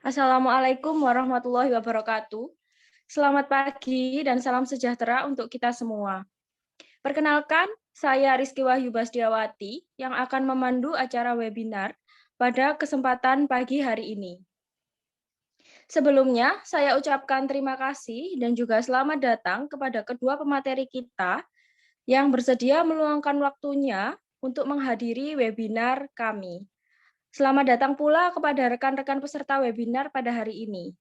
Assalamualaikum warahmatullahi wabarakatuh. Selamat pagi dan salam sejahtera untuk kita semua. Perkenalkan, saya Rizky Wahyu Basdiawati yang akan memandu acara webinar pada kesempatan pagi hari ini. Sebelumnya, saya ucapkan terima kasih dan juga selamat datang kepada kedua pemateri kita yang bersedia meluangkan waktunya untuk menghadiri webinar kami. Selamat datang pula kepada rekan-rekan peserta webinar pada hari ini.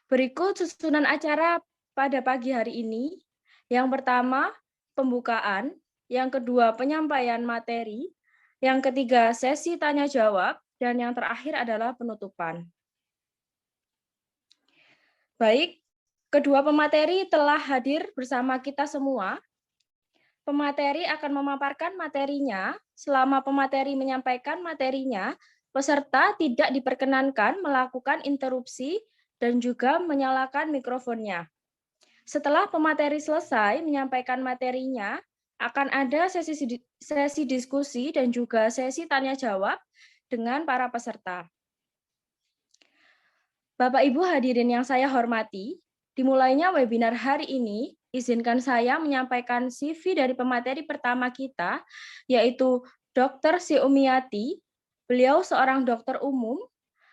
Berikut susunan acara pada pagi hari ini. Yang pertama, pembukaan. Yang kedua, penyampaian materi. Yang ketiga, sesi tanya-jawab. Dan yang terakhir adalah penutupan. Baik, kedua pemateri telah hadir bersama kita semua. Pemateri akan memaparkan materinya. Selama pemateri menyampaikan materinya, peserta tidak diperkenankan melakukan interupsi dan juga menyalakan mikrofonnya. Setelah pemateri selesai menyampaikan materinya, akan ada sesi diskusi dan juga sesi tanya-jawab dengan para peserta. Bapak Ibu hadirin yang saya hormati, dimulainya webinar hari ini, izinkan saya menyampaikan CV dari pemateri pertama kita, yaitu Dr. Siumiati. Beliau seorang dokter umum,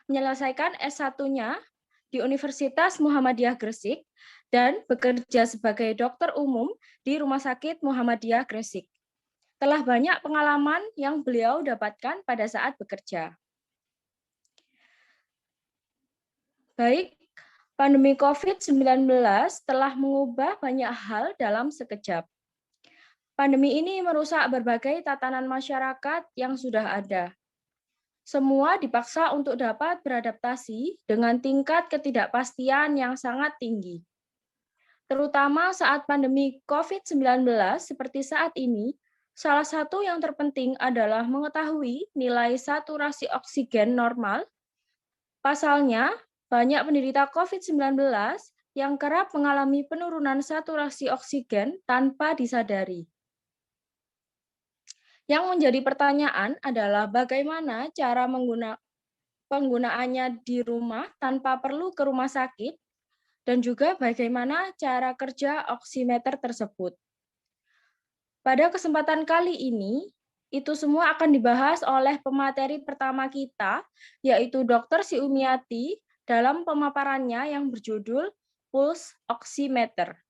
menyelesaikan S1-nya di Universitas Muhammadiyah Gresik dan bekerja sebagai dokter umum di Rumah Sakit Muhammadiyah Gresik. Telah banyak pengalaman yang beliau dapatkan pada saat bekerja. Baik, pandemi COVID-19 telah mengubah banyak hal dalam sekejap. Pandemi ini merusak berbagai tatanan masyarakat yang sudah ada. Semua dipaksa untuk dapat beradaptasi dengan tingkat ketidakpastian yang sangat tinggi. Terutama saat pandemi COVID-19 seperti saat ini, salah satu yang terpenting adalah mengetahui nilai saturasi oksigen normal. Pasalnya, banyak penderita COVID-19 yang kerap mengalami penurunan saturasi oksigen tanpa disadari. Yang menjadi pertanyaan adalah bagaimana cara penggunaannya di rumah tanpa perlu ke rumah sakit, dan juga bagaimana cara kerja oximeter tersebut. Pada kesempatan kali ini, itu semua akan dibahas oleh pemateri pertama kita, yaitu Dr. Siumiati, dalam pemaparannya yang berjudul Pulse Oximeter.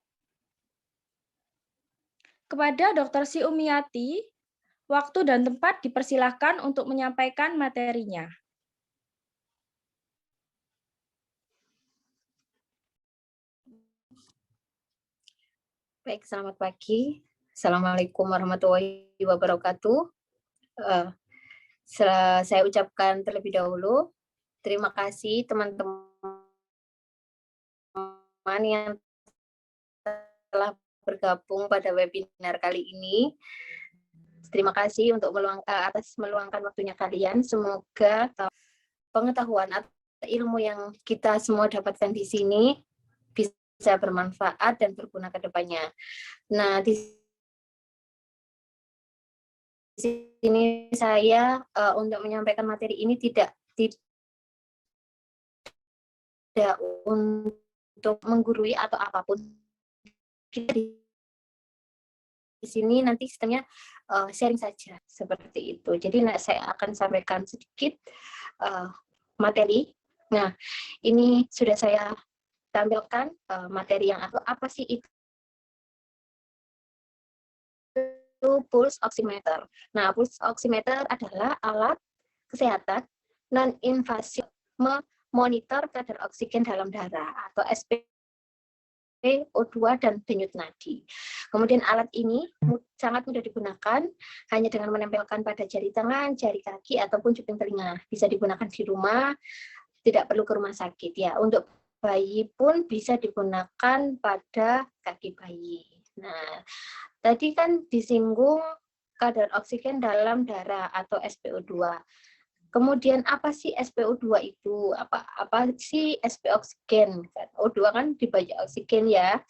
Kepada Dr. Siumiati, waktu dan tempat dipersilahkan untuk menyampaikan materinya. Baik, selamat pagi. Assalamualaikum warahmatullahi wabarakatuh. Saya ucapkan terlebih dahulu terima kasih teman-teman yang telah bergabung pada webinar kali ini. Terima kasih untuk atas meluangkan waktunya kalian. Semoga pengetahuan atau ilmu yang kita semua dapatkan di sini bisa bermanfaat dan berguna ke depannya. Nah, di sini saya untuk menyampaikan materi ini tidak untuk menggurui atau apapun. Di sini nanti sistemnya sharing saja seperti itu. Jadi saya akan sampaikan sedikit materi. Nah, ini sudah saya tampilkan materi yang apa sih itu pulse oximeter. Nah, pulse oximeter adalah alat kesehatan non-invasif memonitor kadar oksigen dalam darah atau SpO2 dan denyut nadi. Kemudian alat ini sangat mudah digunakan hanya dengan menempelkan pada jari tangan, jari kaki ataupun jepit telinga. Bisa digunakan di rumah, tidak perlu ke rumah sakit ya. Untuk bayi pun bisa digunakan pada kaki bayi. Nah, tadi kan disinggung kadar oksigen dalam darah atau SpO2. Kemudian apa sih SpO2 itu? Apa sih oksigen? O2 kan dibaca oksigen ya.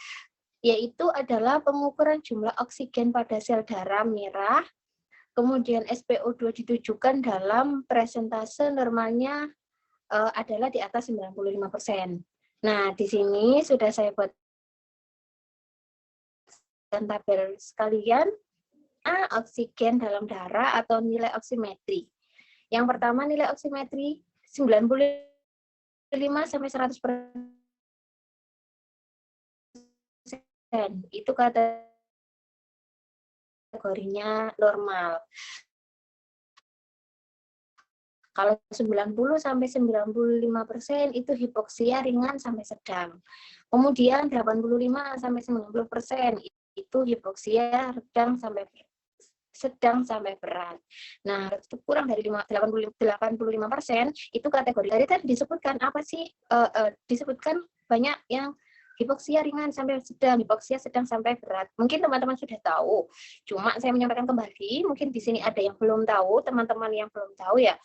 Yaitu adalah pengukuran jumlah oksigen pada sel darah merah. Kemudian SpO2 ditujukan dalam persentase normalnya adalah di atas 95%. Nah, di sini sudah saya buat tabel sekalian oksigen dalam darah atau nilai oksimetri. Yang pertama nilai oksimetri 95 sampai 100%. Itu kategorinya normal. Kalau 90 sampai 95% itu hipoksia ringan sampai sedang. Kemudian 85 sampai 90% itu hipoksia sedang sampai berat. Nah, kurang dari 85% itu kategori. Tadi disebutkan apa sih? Disebutkan banyak yang hipoksia ringan sampai sedang, hipoksia sedang sampai berat. Mungkin teman-teman sudah tahu. Cuma saya menyampaikan kembali, mungkin di sini ada yang belum tahu, teman-teman yang belum tahu ya.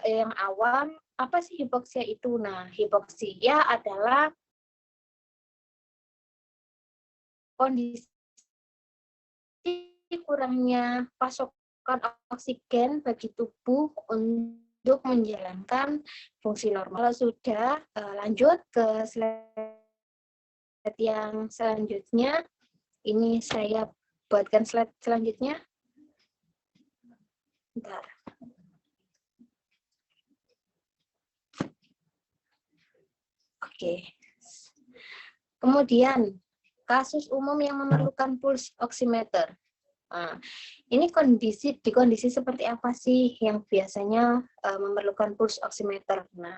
Yang awam, apa sih hipoksia itu? Nah, hipoksia adalah kondisi kurangnya pasokan oksigen bagi tubuh untuk menjalankan fungsi normal. Kalau sudah, lanjut ke slide yang selanjutnya. Ini saya buatkan slide selanjutnya. Bentar. Oke. Kemudian, kasus umum yang memerlukan pulse oximeter. Nah, ini di kondisi seperti apa sih yang biasanya memerlukan pulse oximeter? Nah,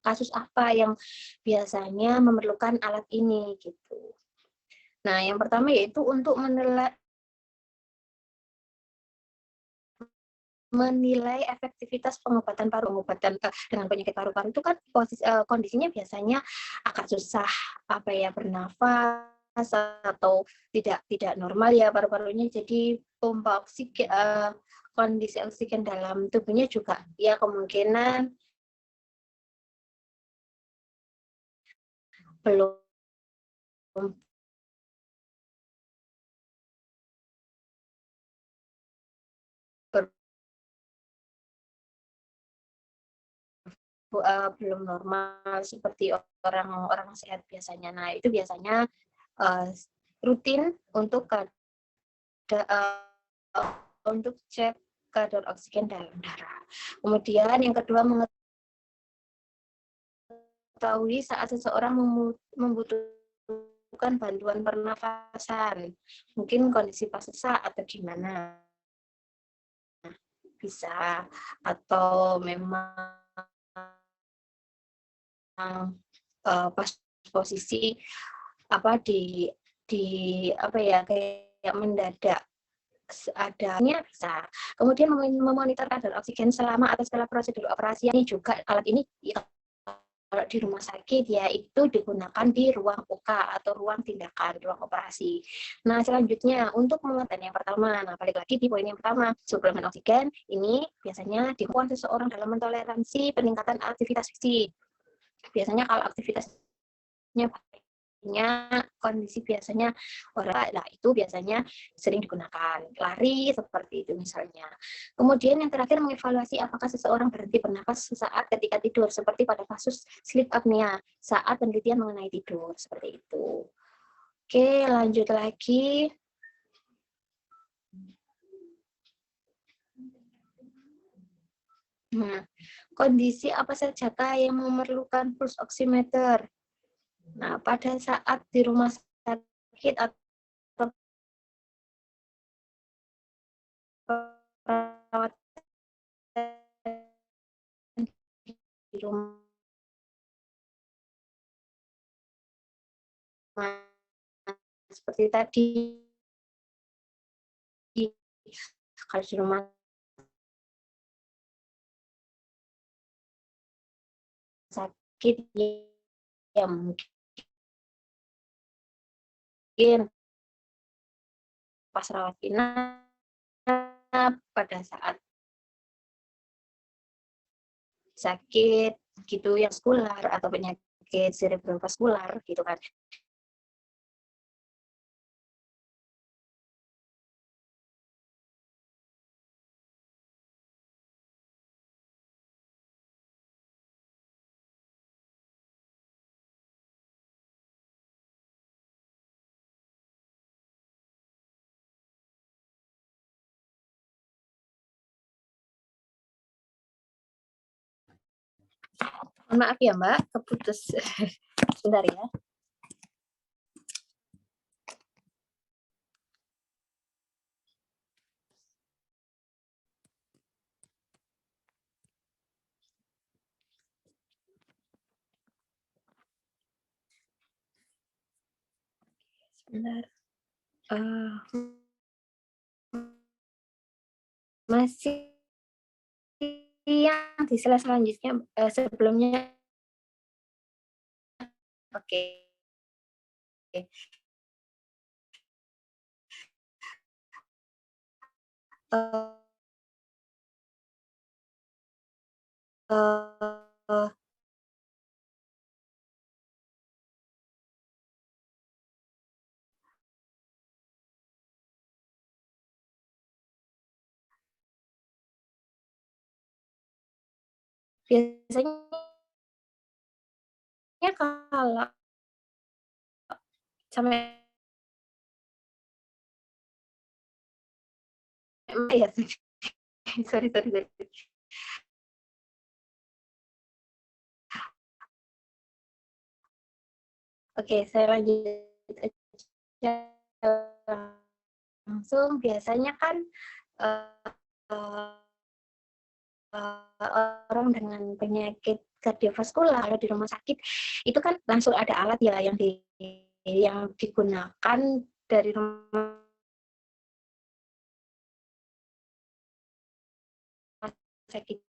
kasus apa yang biasanya memerlukan alat ini gitu. Nah, yang pertama yaitu untuk menilai efektivitas pengobatan dengan penyakit paru-paru itu kan kondisinya biasanya agak susah bernafas atau tidak normal ya paru-parunya, jadi pompa oksigen, kondisi oksigen dalam tubuhnya juga ya kemungkinan belum belum normal seperti orang sehat biasanya. Nah, itu biasanya rutin untuk untuk cek kadar oksigen dalam darah. Kemudian yang kedua, mengetahui saat seseorang membutuhkan bantuan pernafasan, mungkin kondisi pas sesak atau gimana, bisa, atau memang pas posisi kayak mendadak adanya bisa. Kemudian memonitor kadar oksigen selama atau setelah prosedur operasi. Ini juga alat ini ya, kalau di rumah sakit ya itu digunakan di ruang OK atau ruang tindakan, ruang operasi. Nah, selanjutnya untuk mengetahui yang pertama, nah balik lagi di poin yang pertama, suplemen oksigen ini biasanya dilakukan seseorang dalam mentoleransi peningkatan aktivitas fisik. Biasanya kalau aktivitasnya kondisi biasanya lah itu biasanya sering digunakan lari seperti itu misalnya. Kemudian yang terakhir, mengevaluasi apakah seseorang berhenti bernafas sesaat ketika tidur seperti pada kasus sleep apnea saat penelitian mengenai tidur seperti itu. Oke, lanjut lagi. Nah, kondisi apa saja yang memerlukan pulse oximeter? Nah, pada saat di rumah sakit atau perawat di rumah seperti tadi, kalau di rumah sakit ya mungkin pas rawat inap pada saat sakit gitu yang vaskular atau penyakit cerebrovaskular gitu kan. Mohon maaf ya Mbak, keputus. Sebentar ya. Sebentar. Masih yang di slide selanjutnya sebelumnya. Oke. Uh, uh, biasanya kalau sampai ya, sorry. Oke, saya lanjut aja langsung. Biasanya kan orang dengan penyakit kardiovaskular kalau di rumah sakit itu kan langsung ada alat ya yang digunakan dari rumah sakit.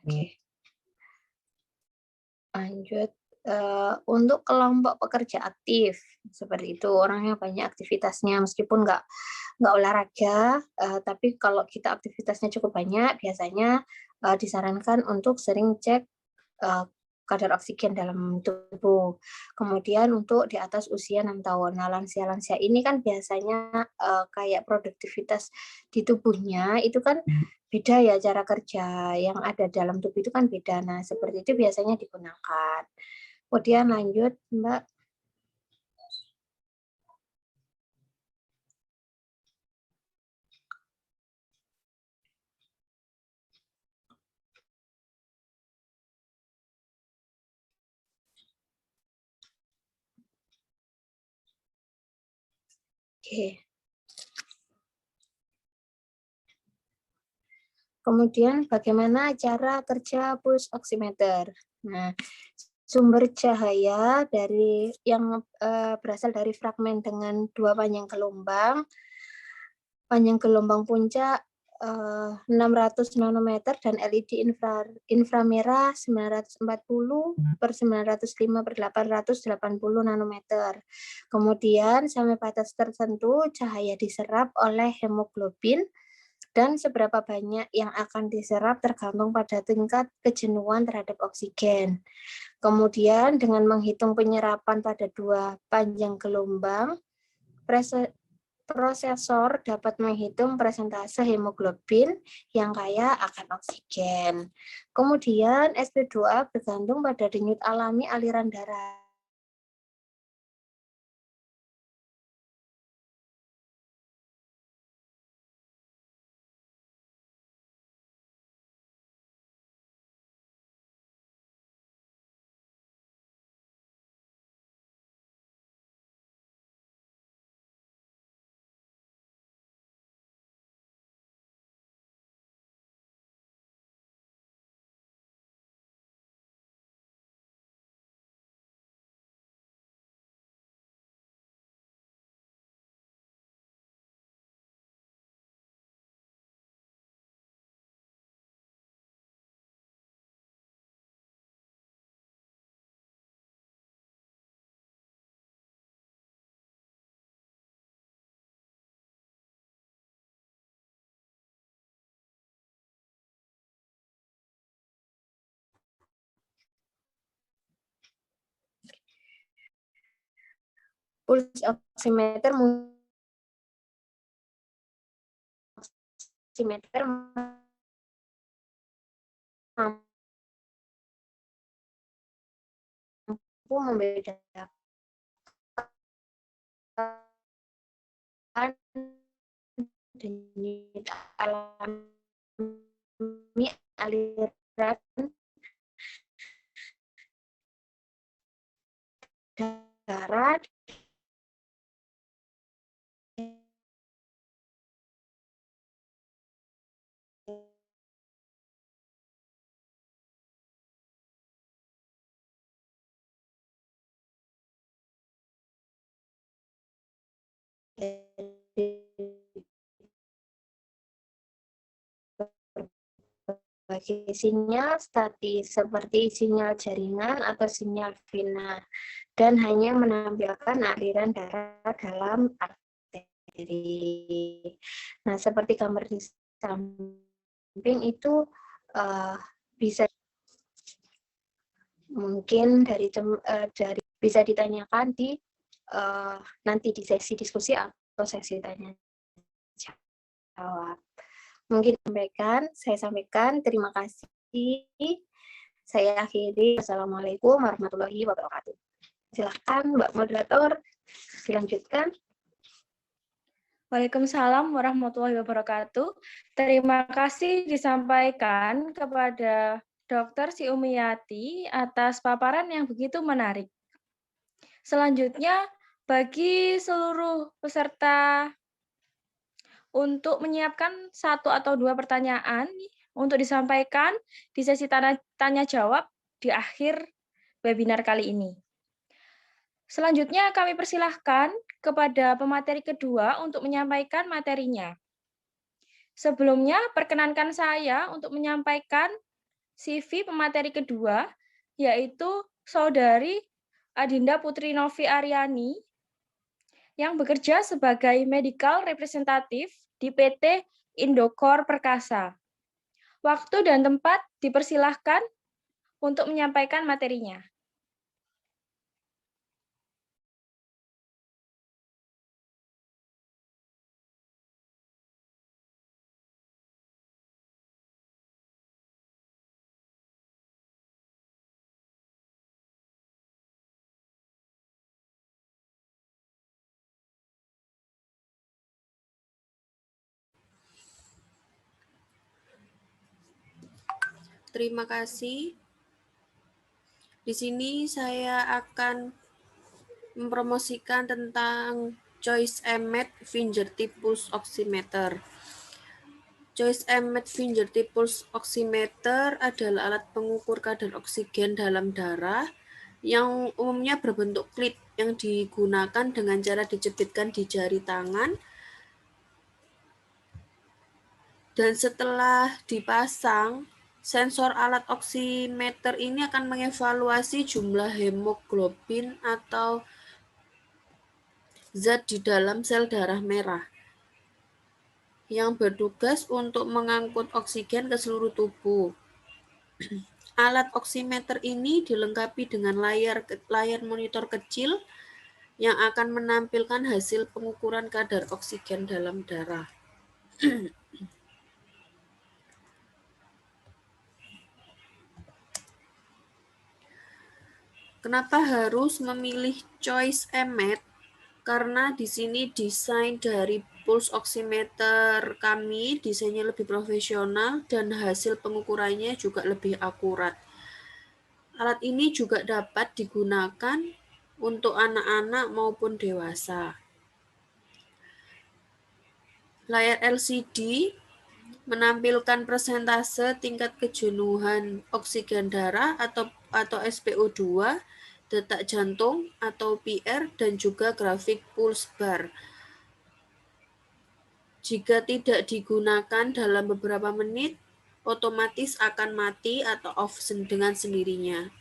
Oke. Lanjut, untuk kelompok pekerja aktif, seperti itu, orangnya banyak aktivitasnya, meskipun nggak olahraga, tapi kalau kita aktivitasnya cukup banyak, biasanya disarankan untuk sering cek kadar oksigen dalam tubuh. Kemudian untuk di atas usia 6 tahun. Nah, lansia-lansia ini kan biasanya kayak produktivitas di tubuhnya itu kan beda ya, cara kerja yang ada dalam tubuh itu kan beda. Nah, seperti itu biasanya digunakan. Kemudian lanjut, Mbak. Oke. Kemudian bagaimana cara kerja pulse oximeter? Nah, sumber cahaya dari yang berasal dari fragmen dengan dua panjang gelombang puncak 600 nanometer dan LED inframerah 940 per 905 per 880 nanometer. Kemudian sampai batas tertentu cahaya diserap oleh hemoglobin dan seberapa banyak yang akan diserap tergantung pada tingkat kejenuhan terhadap oksigen. Kemudian dengan menghitung penyerapan pada dua panjang gelombang, prosesor dapat menghitung persentase hemoglobin yang kaya akan oksigen. Kemudian SP2A bergantung pada denyut alami aliran darah. pulse oximeter mampu membedakan denyut alami aliran darah bagi sinyal statis seperti sinyal jaringan atau sinyal vena dan hanya menampilkan aliran darah dalam arteri. Nah, seperti gambar di samping itu bisa mungkin dari bisa ditanyakan di nanti di sesi diskusi atau sesi tanya jawab. Mungkin saya sampaikan, terima kasih. Saya akhiri. Assalamualaikum warahmatullahi wabarakatuh. Silakan Mbak Moderator, dilanjutkan. Waalaikumsalam warahmatullahi wabarakatuh. Terima kasih disampaikan kepada Dr. Siumiyati atas paparan yang begitu menarik. Selanjutnya, bagi seluruh peserta untuk menyiapkan 1 atau 2 pertanyaan untuk disampaikan di sesi tanya jawab di akhir webinar kali ini. Selanjutnya kami persilahkan kepada pemateri kedua untuk menyampaikan materinya. Sebelumnya, perkenankan saya untuk menyampaikan CV pemateri kedua, yaitu Saudari Adinda Putri Novi Aryani, yang bekerja sebagai medical representative di PT Indokor Perkasa. Waktu dan tempat dipersilahkan untuk menyampaikan materinya. Terima kasih. Di sini saya akan mempromosikan tentang Choice Emmet Fingertip Pulse Oximeter. Choice Emmet Fingertip Pulse Oximeter adalah alat pengukur kadar oksigen dalam darah yang umumnya berbentuk klip yang digunakan dengan cara dijepitkan di jari tangan. Dan setelah dipasang, sensor alat oximeter ini akan mengevaluasi jumlah hemoglobin atau zat di dalam sel darah merah yang bertugas untuk mengangkut oksigen ke seluruh tubuh. Alat oximeter ini dilengkapi dengan layar monitor kecil yang akan menampilkan hasil pengukuran kadar oksigen dalam darah. Kenapa harus memilih Choice Emmet? Karena di sini desain dari pulse oximeter kami desainnya lebih profesional dan hasil pengukurannya juga lebih akurat. Alat ini juga dapat digunakan untuk anak-anak maupun dewasa. Layar LCD menampilkan persentase tingkat kejenuhan oksigen darah atau SpO2, detak jantung atau PR, dan juga grafik pulse bar. Jika tidak digunakan dalam beberapa menit, otomatis akan mati atau off dengan sendirinya.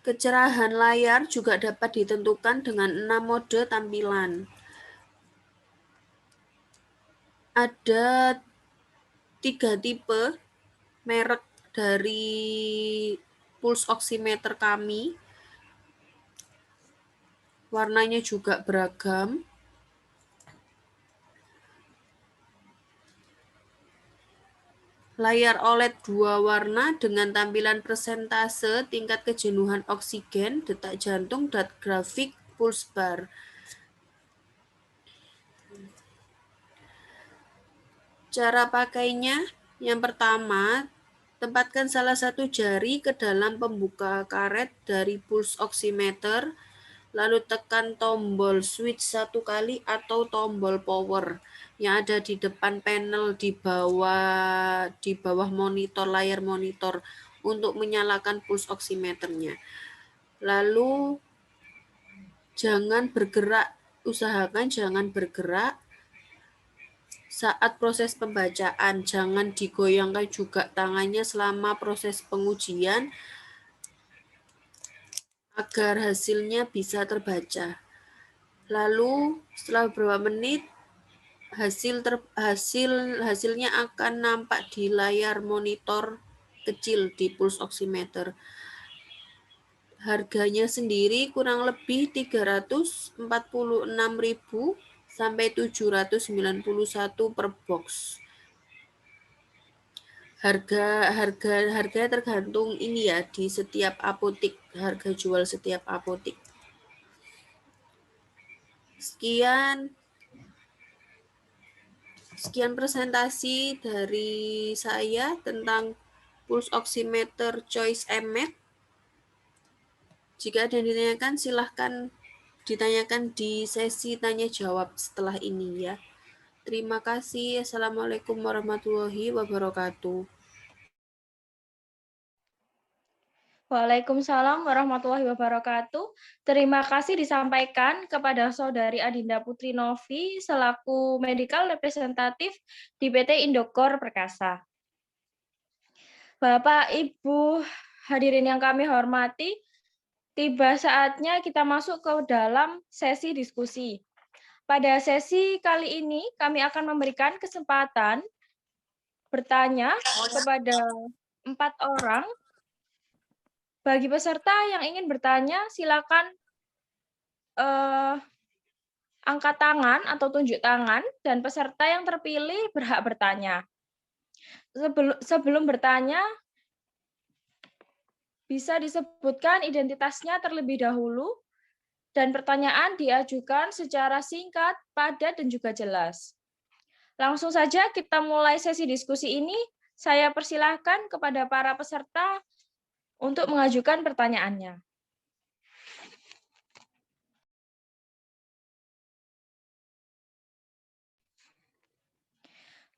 Kecerahan layar juga dapat ditentukan dengan 6 mode tampilan. Ada 3 tipe merek dari pulse oximeter kami. Warnanya juga beragam. Layar OLED 2 warna dengan tampilan persentase tingkat kejenuhan oksigen, detak jantung, dan grafik pulse bar. Cara pakainya, yang pertama, tempatkan salah satu jari ke dalam pembuka karet dari pulse oximeter, lalu tekan tombol switch 1 kali atau tombol power yang ada di depan panel di bawah monitor layar monitor untuk menyalakan pulse oximeternya. Lalu usahakan jangan bergerak saat proses pembacaan. Jangan digoyangkan juga tangannya selama proses pengujian agar hasilnya bisa terbaca. Lalu setelah beberapa menit hasilnya akan nampak di layar monitor kecil di pulse oximeter. Harganya sendiri kurang lebih 346.000 sampai 791 per box. Harga tergantung ini ya, di setiap apotik, harga jual setiap apotik. Sekian presentasi dari saya tentang pulse oximeter Choice EMET. Jika ada yang ditanyakan, silahkan ditanyakan di sesi tanya jawab setelah ini ya. Terima kasih. Assalamualaikum warahmatullahi wabarakatuh. Waalaikumsalam warahmatullahi wabarakatuh. Terima kasih disampaikan kepada Saudari Adinda Putri Novi selaku Medical Representative di PT Indokor Perkasa. Bapak, Ibu, hadirin yang kami hormati, tiba saatnya kita masuk ke dalam sesi diskusi. Pada sesi kali ini, kami akan memberikan kesempatan bertanya kepada 4 orang. Bagi peserta yang ingin bertanya, silakan angkat tangan atau tunjuk tangan, dan peserta yang terpilih berhak bertanya. Sebelum bertanya, bisa disebutkan identitasnya terlebih dahulu, dan pertanyaan diajukan secara singkat, padat, dan juga jelas. Langsung saja kita mulai sesi diskusi ini. Saya persilahkan kepada para peserta untuk mengajukan pertanyaannya.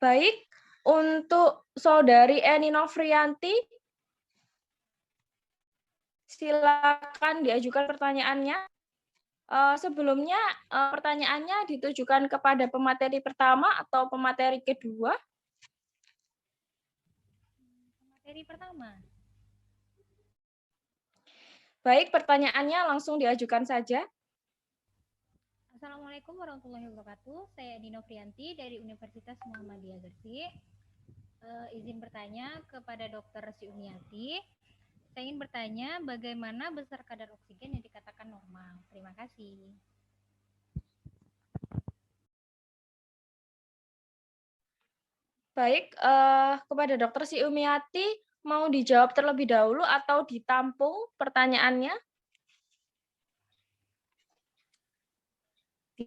Baik, untuk Saudari Eni Novrianti, silakan diajukan pertanyaannya. Sebelumnya, pertanyaannya ditujukan kepada pemateri pertama atau pemateri kedua? Pemateri pertama. Baik, pertanyaannya langsung diajukan saja. Assalamualaikum warahmatullahi wabarakatuh. Saya Eni Novrianti dari Universitas Muhammadiyah Gresik. Izin bertanya kepada Dr. Siumiati. Saya ingin bertanya bagaimana besar kadar oksigen yang dikatakan normal. Terima kasih. Baik, kepada Dr. Siumiati, mau dijawab terlebih dahulu atau ditampung pertanyaannya?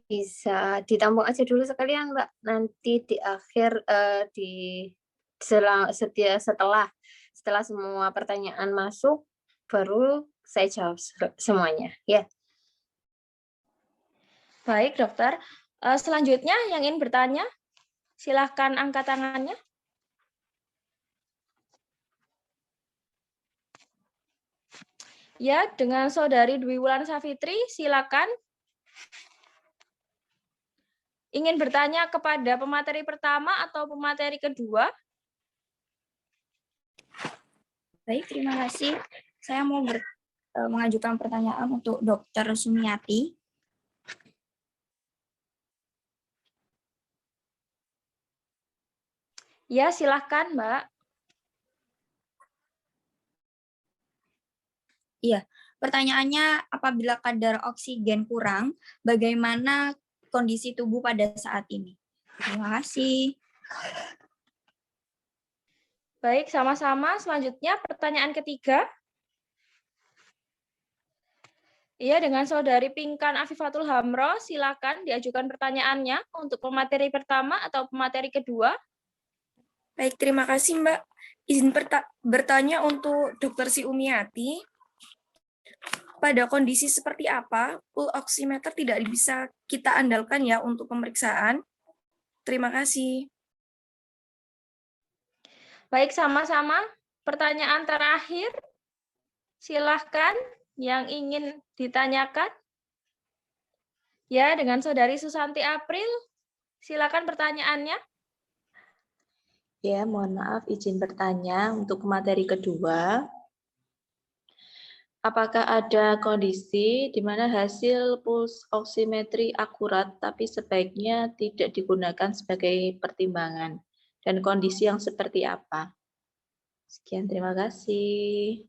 Bisa ditampung aja dulu sekalian, Mbak. Nanti di akhir setelah semua pertanyaan masuk, baru saya jawab semuanya. Ya. Baik, dokter. Selanjutnya yang ingin bertanya, silahkan angkat tangannya. Ya, dengan Saudari Dwi Wulan Safitri, silakan. Ingin bertanya kepada pemateri pertama atau pemateri kedua? Baik, terima kasih. Saya mau mengajukan pertanyaan untuk Dr. Sumiati. Ya, silahkan, Mbak. Iya, pertanyaannya apabila kadar oksigen kurang, bagaimana kondisi tubuh pada saat ini? Terima kasih. Baik, sama-sama. Selanjutnya pertanyaan ketiga. Iya, dengan Saudari Pinkan Afifatul Hamro, silakan diajukan pertanyaannya untuk pemateri pertama atau pemateri kedua. Baik, terima kasih Mbak. Izin bertanya untuk Dr. Siumiati. Pada kondisi seperti apa pulse oximeter tidak bisa kita andalkan ya untuk pemeriksaan? Terima kasih. Baik, sama-sama. Pertanyaan terakhir, silahkan yang ingin ditanyakan. Ya, dengan Saudari Susanti April, silakan pertanyaannya. Ya, mohon maaf izin bertanya untuk materi kedua. Apakah ada kondisi di mana hasil pulse oximetry akurat tapi sebaiknya tidak digunakan sebagai pertimbangan? Dan kondisi yang seperti apa? Sekian, terima kasih.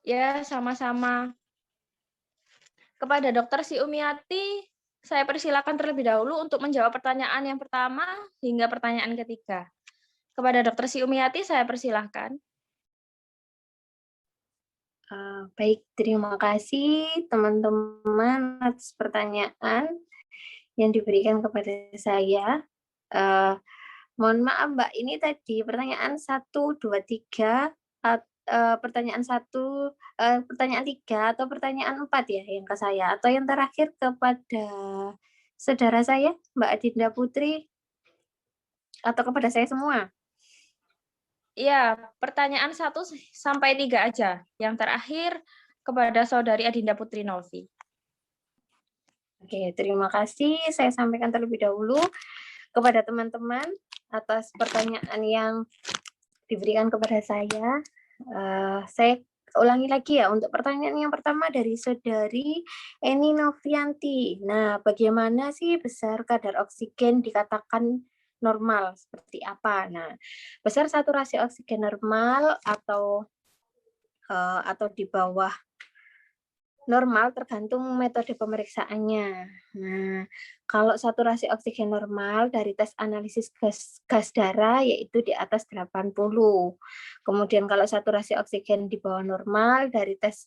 Ya, sama-sama. Kepada Dr. Siumiati, saya persilakan terlebih dahulu untuk menjawab pertanyaan yang pertama hingga pertanyaan ketiga. Kepada Dr. Siumiati, saya persilahkan. Baik, terima kasih teman-teman atas pertanyaan yang diberikan kepada saya. Mohon maaf Mbak, ini tadi pertanyaan 1, 2, 3, pertanyaan 1, pertanyaan 3 atau pertanyaan 4 ya yang ke saya, atau yang terakhir kepada saudara saya Mbak Adinda Putri, atau kepada saya semua? Iya, pertanyaan 1 sampai 3 aja. Yang terakhir kepada Saudari Adinda Putri Novi. Oke, terima kasih. Saya sampaikan terlebih dahulu kepada teman-teman atas pertanyaan yang diberikan kepada saya. Saya ulangi lagi ya, untuk pertanyaan yang pertama dari Saudari Eni Novrianti. Nah, bagaimana sih besar kadar oksigen dikatakan normal, seperti apa? Nah, besar saturasi oksigen normal atau di bawah normal tergantung metode pemeriksaannya. Nah, kalau saturasi oksigen normal dari tes analisis gas darah yaitu di atas 80. Kemudian kalau saturasi oksigen di bawah normal dari tes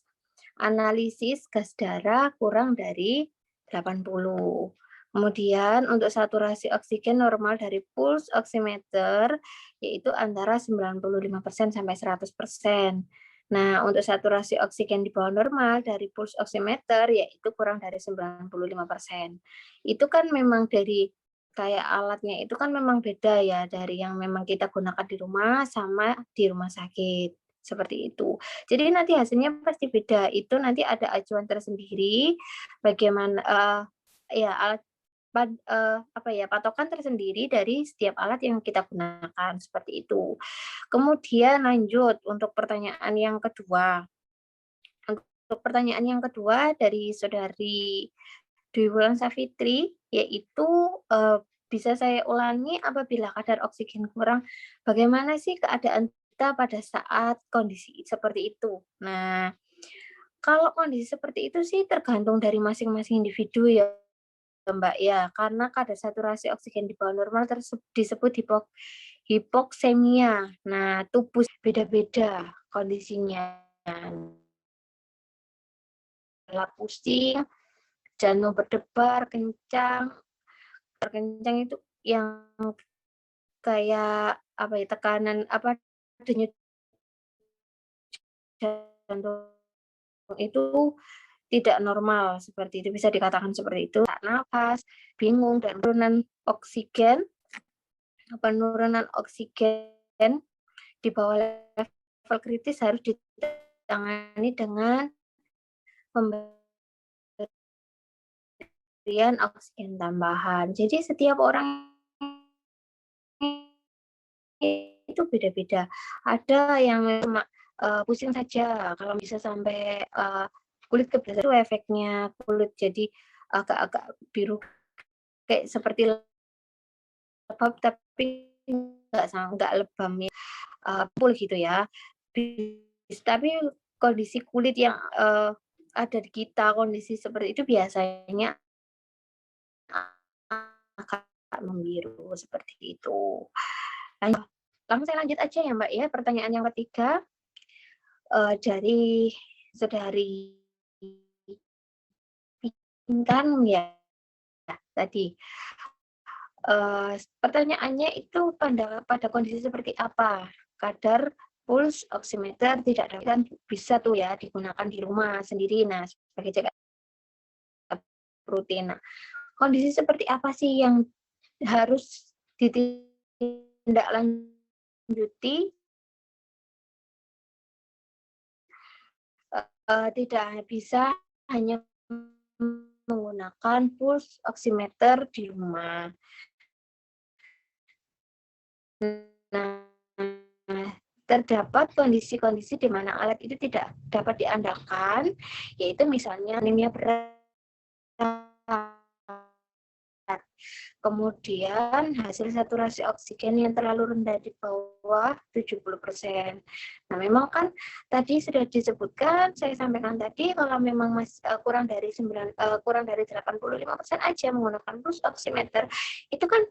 analisis gas darah kurang dari 80. Kemudian untuk saturasi oksigen normal dari pulse oximeter yaitu antara 95% sampai 100%. Nah, untuk saturasi oksigen di bawah normal dari pulse oximeter yaitu kurang dari 95%. Itu kan memang dari kayak alatnya itu kan memang beda ya dari yang memang kita gunakan di rumah sama di rumah sakit. Seperti itu. Jadi nanti hasilnya pasti beda. Itu nanti ada acuan tersendiri bagaimana ya alat patokan tersendiri dari setiap alat yang kita gunakan seperti itu. Kemudian lanjut untuk pertanyaan yang kedua. Untuk pertanyaan yang kedua dari Saudari Dwi Wulan Safitri, yaitu bisa saya ulangi apabila kadar oksigen kurang, bagaimana sih keadaan kita pada saat kondisi seperti itu? Nah, kalau kondisi seperti itu sih tergantung dari masing-masing individu ya Mbak ya, karena kadar saturasi oksigen di bawah normal disebut hipoksemia. Nah, tubuh beda-beda kondisinya. Pusing, jantung berdebar kencang itu yang kayak tekanan denyut jantung itu tidak normal, seperti itu bisa dikatakan seperti itu. Nafas, bingung, dan penurunan oksigen di bawah level kritis harus ditangani dengan pemberian oksigen tambahan. Jadi setiap orang itu beda-beda. Ada yang memang pusing saja, kalau bisa sampai kulit kebiasaan itu efeknya kulit jadi agak-agak biru kayak seperti lebam tapi nggak lebam ya, full gitu ya. Tapi kondisi kulit yang ada di kita, kondisi seperti itu biasanya akan membiru seperti itu. Langsung saya lanjut aja ya Mbak ya, pertanyaan yang ketiga dari Saudari Pinkan ya tadi. Pertanyaannya itu pada kondisi seperti apa kadar pulse oximeter tidak dapat, kan bisa tuh ya digunakan di rumah sendiri. Nah, sebagai jaga rutin. Nah, kondisi seperti apa sih yang harus ditindaklanjuti? Tidak bisa hanya menggunakan pulse oximeter di rumah. Nah, terdapat kondisi-kondisi di mana alat itu tidak dapat diandalkan, yaitu misalnya anemia berat, kemudian hasil saturasi oksigen yang terlalu rendah di bawah 70%. Nah, memang kan tadi sudah disebutkan, saya sampaikan tadi kalau memang kurang dari 85% aja menggunakan pulse oximeter, itu kan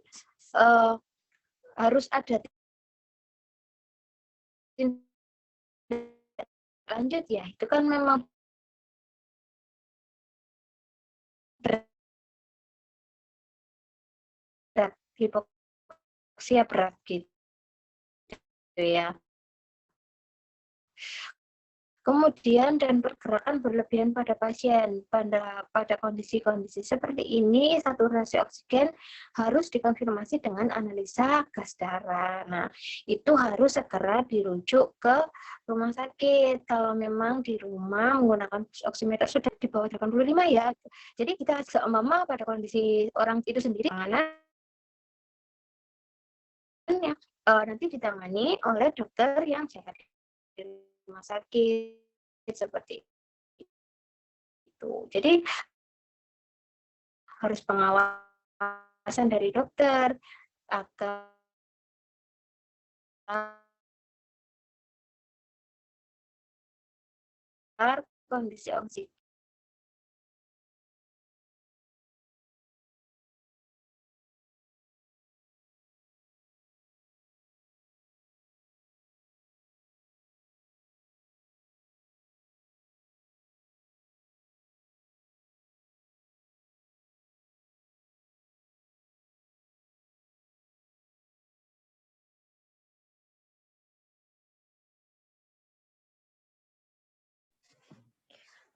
harus ada lanjut ya, itu kan memang berat, hipoksia berat gitu ya. Kemudian dan pergerakan berlebihan pada pasien. Pada kondisi-kondisi seperti ini, saturasi oksigen harus dikonfirmasi dengan analisa gas darah. Nah, itu harus segera dirujuk ke rumah sakit. Kalau memang di rumah menggunakan oximeter sudah di bawah 85 ya. Jadi kita seumpama pada kondisi orang itu sendiri, nanti ditangani oleh dokter yang sehat di rumah sakit seperti itu. Jadi harus pengawasan dari dokter agar kondisi oksigen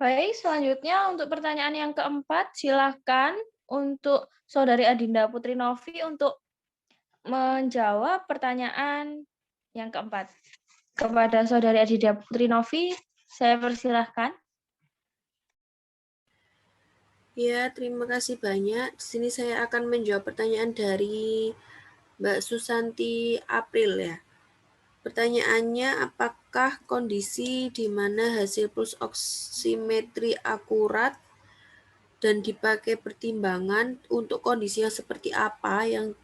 Baik, selanjutnya untuk pertanyaan yang keempat, silakan untuk Saudari Adinda Putri Novi untuk menjawab pertanyaan yang keempat. Kepada Saudari Adinda Putri Novi, saya persilahkan. Ya, terima kasih banyak. Di sini saya akan menjawab pertanyaan dari Mbak Susanti April ya. Pertanyaannya, apakah kondisi di mana hasil pulse oximetri akurat dan dipakai pertimbangan untuk kondisi yang seperti apa yang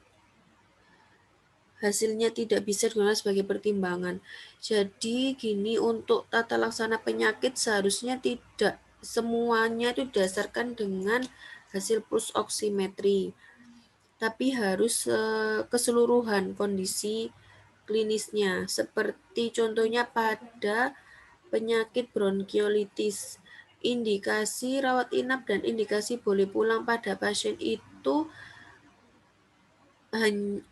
hasilnya tidak bisa digunakan sebagai pertimbangan. Jadi gini, untuk tata laksana penyakit seharusnya tidak semuanya itu didasarkan dengan hasil pulse oximetri, tapi harus keseluruhan kondisi klinisnya, seperti contohnya pada penyakit bronkiolitis. Indikasi rawat inap dan indikasi boleh pulang pada pasien itu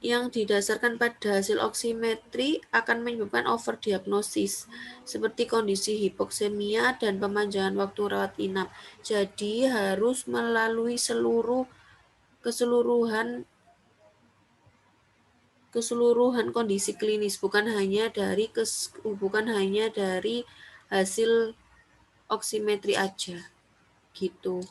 yang didasarkan pada hasil oksimetri akan menyebabkan overdiagnosis, seperti kondisi hipoksemia dan pemanjangan waktu rawat inap. Jadi harus melalui keseluruhan kondisi klinis, bukan hanya dari hasil oksimetri aja gitu.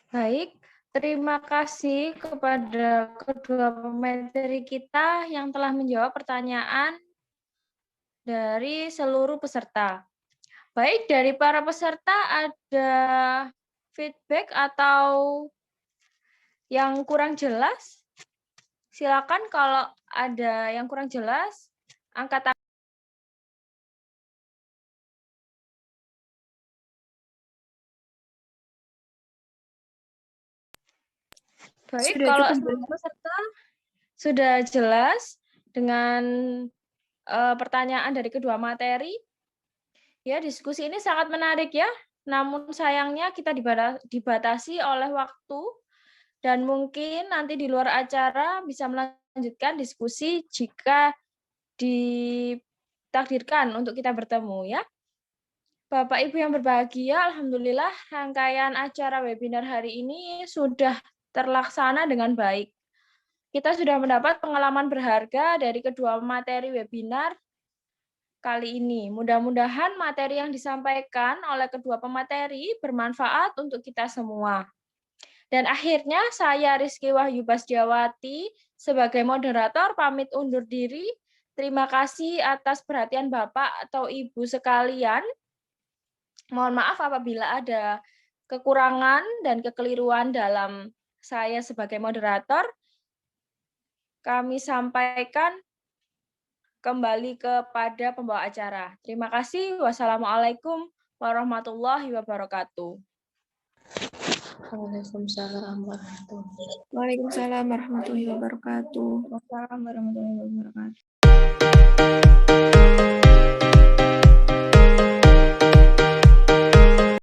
Baik, terima kasih kepada kedua pemateri kita yang telah menjawab pertanyaan dari seluruh peserta. Baik, dari para peserta ada feedback atau yang kurang jelas? Silakan kalau ada yang kurang jelas, angkat tangan. Baik, Sudah kalau cukup, semua peserta sudah jelas dengan pertanyaan dari kedua materi, ya diskusi ini sangat menarik ya. Namun sayangnya kita dibatasi oleh waktu dan mungkin nanti di luar acara bisa melanjutkan diskusi jika ditakdirkan untuk kita bertemu ya. Bapak Ibu yang berbahagia, alhamdulillah rangkaian acara webinar hari ini sudah terlaksana dengan baik. Kita sudah mendapat pengalaman berharga dari kedua materi webinar kali ini. Mudah-mudahan materi yang disampaikan oleh kedua pemateri bermanfaat untuk kita semua. Dan akhirnya saya Rizky Wahyu Basdiawati sebagai moderator pamit undur diri. Terima kasih atas perhatian Bapak atau Ibu sekalian. Mohon maaf apabila ada kekurangan dan kekeliruan dalam saya sebagai moderator. Kami sampaikan kembali kepada pembawa acara. Terima kasih. Wassalamualaikum warahmatullahi wabarakatuh. Waalaikumsalam warahmatullahi Waalaikumsalam warahmatullahi wabarakatuh. Wassalamualaikum warahmatullahi wabarakatuh.